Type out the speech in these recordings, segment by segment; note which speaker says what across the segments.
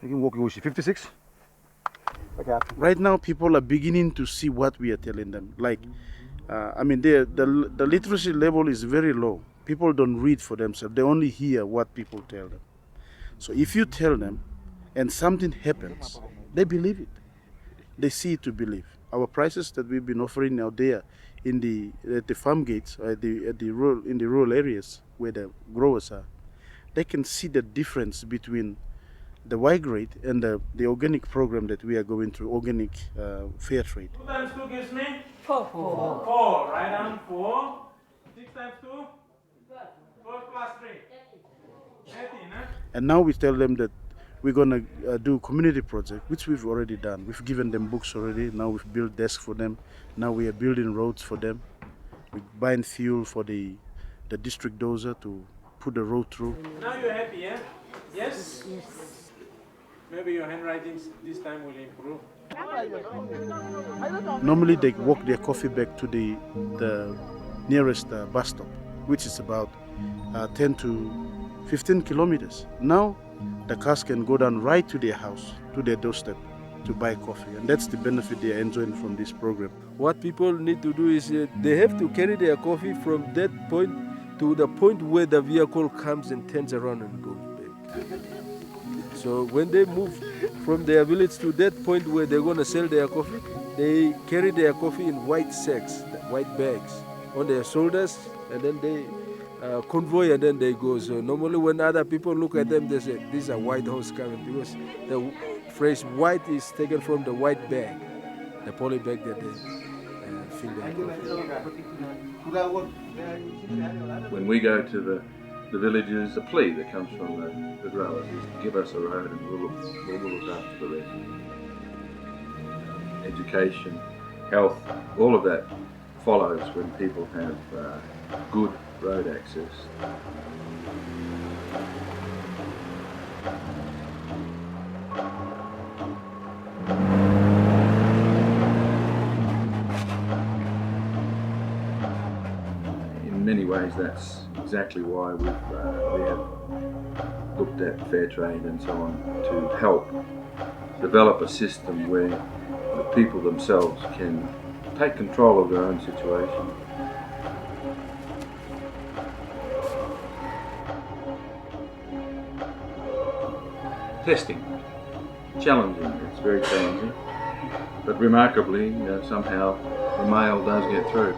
Speaker 1: You can walk 56.
Speaker 2: Okay.
Speaker 3: Right now, people are beginning to see what we are telling them. Like, I mean, the literacy level is very low. People don't read for themselves. They only hear what people tell them. So if you tell them and something happens, they believe it. They see it to believe. Our prices that we've been offering out there at the farm gates, in the rural areas where the growers are, they can see the difference between the Y grade and the organic program that we are going through, organic fair trade.
Speaker 4: 2 times 2 gives me?
Speaker 5: 4.
Speaker 4: 4. Write down 4. 6 times 2? 4 plus 3. 18, huh?
Speaker 3: And now we tell them that we're going to do community project, which we've already done. We've given them books already. Now we've built desks for them. Now we are building roads for them. We're buying fuel for the district dozer to put the road through.
Speaker 4: Now you're happy, yeah? Yes?
Speaker 5: Yes.
Speaker 4: Maybe your handwriting this time will improve.
Speaker 3: Normally they walk their coffee back to the nearest bus stop, which is about 10 to 15 kilometers. Now the cars can go down right to their house, to their doorstep, to buy coffee. And that's the benefit they are enjoying from this program.
Speaker 6: What people need to do is they have to carry their coffee from that point to the point where the vehicle comes and turns around and goes back. So when they move from their village to that point where they're going to sell their coffee, they carry their coffee in white sacks, white bags on their shoulders, and then they convoy and then they go. So normally when other people look at them, they say, these are white horse coming, because the phrase white is taken from the white bag, the poly bag that they fill their coffee.
Speaker 7: When we go to the villages, a plea that comes from the growers is give us a road and we'll look after the rest. Education, health, all of that follows when people have good road access. In many ways, that's exactly why we have looked at fair trade and so on, to help develop a system where the people themselves can take control of their own situation. Testing, challenging, it's very challenging, but remarkably, somehow the mail does get through.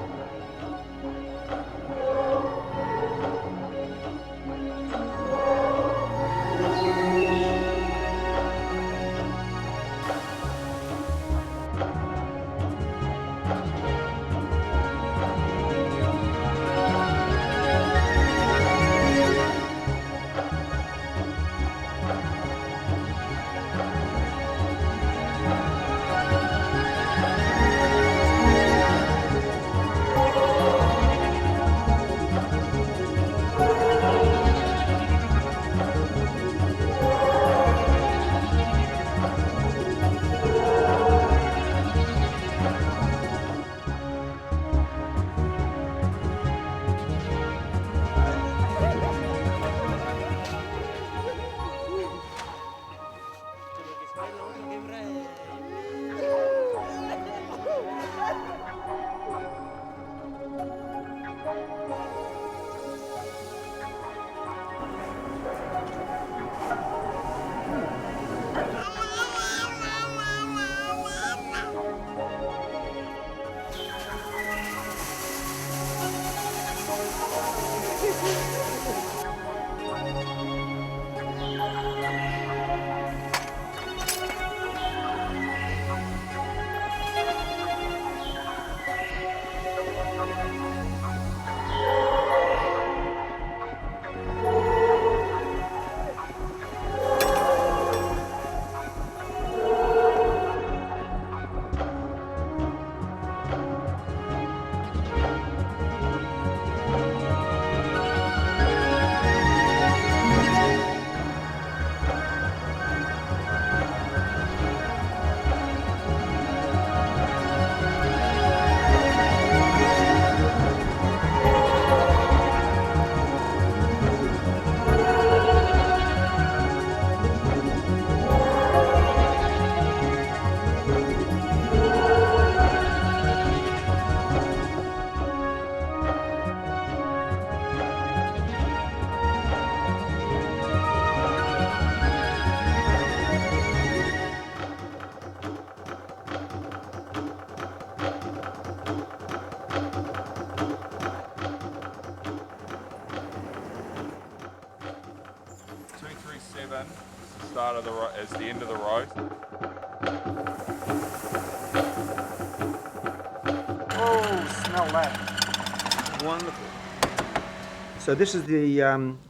Speaker 1: 7 is the start of is the end of the roast.
Speaker 2: Oh, smell that.
Speaker 6: Wonderful.
Speaker 2: So this is the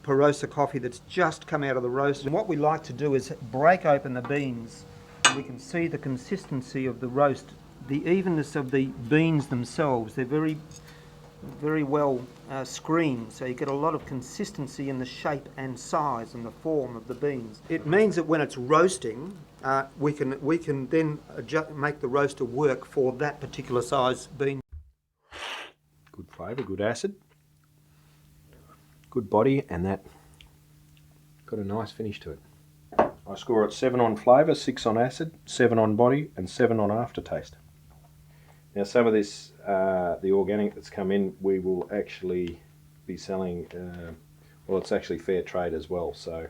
Speaker 2: Purosa coffee that's just come out of the roast. And what we like to do is break open the beans, and we can see the consistency of the roast, the evenness of the beans themselves. They're very, very well screened, so you get a lot of consistency in the shape and size and the form of the beans. It means that when it's roasting, we can then make the roaster work for that particular size bean.
Speaker 5: Good flavour, good acid, good body, and that got a nice finish to it. I score it 7 on flavour, 6 on acid, 7 on body, and 7 on aftertaste. Now some of this, the organic that's come in, we will actually be selling, well, it's actually fair trade as well, so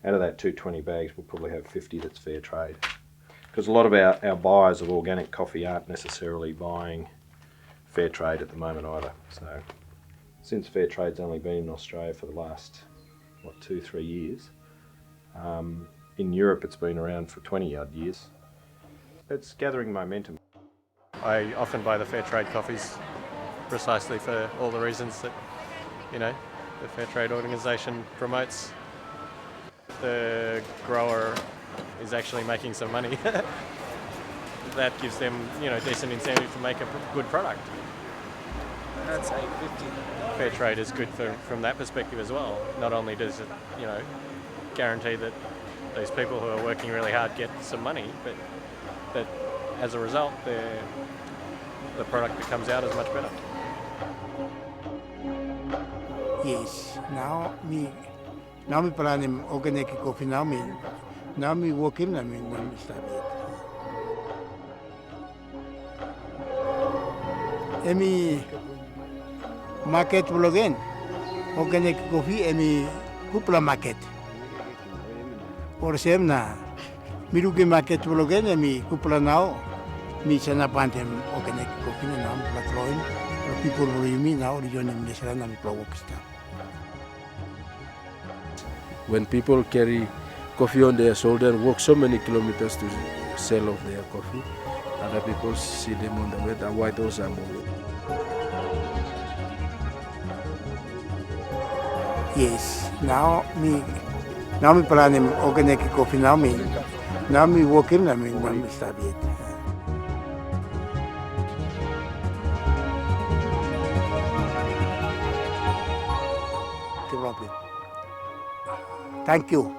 Speaker 5: out of that 220 bags we'll probably have 50 that's fair trade. Because a lot of our buyers of organic coffee aren't necessarily buying fair trade at the moment either. So since fair trade's only been in Australia for the last, what, 2-3 years, in Europe it's been around for 20 odd years. It's gathering momentum.
Speaker 8: I often buy the fair trade coffees precisely for all the reasons that, you know, the fair trade organisation promotes. The grower is actually making some money. That gives them, you know, decent incentive to make a good product.
Speaker 6: That's 850.
Speaker 8: Fair trade is good from that perspective as well. Not only does it, you know, guarantee that these people who are working really hard get some money, but that as a result, the product that comes out is much better.
Speaker 9: Yes, now me planning organic coffee now me working na me start it. Emi market blogen organic coffee emi kupla market. Or sem na mirugi market blogen emi kupla now mi sana pantem organic coffee na nam platroin. People will me now region in Israel na mi plawokista.
Speaker 6: When people carry coffee on their shoulder and walk so many kilometers to sell off their coffee, other people see them on the way. That's why those are moving.
Speaker 9: Yes, now me planning organic coffee now me working na me start it. Thank you.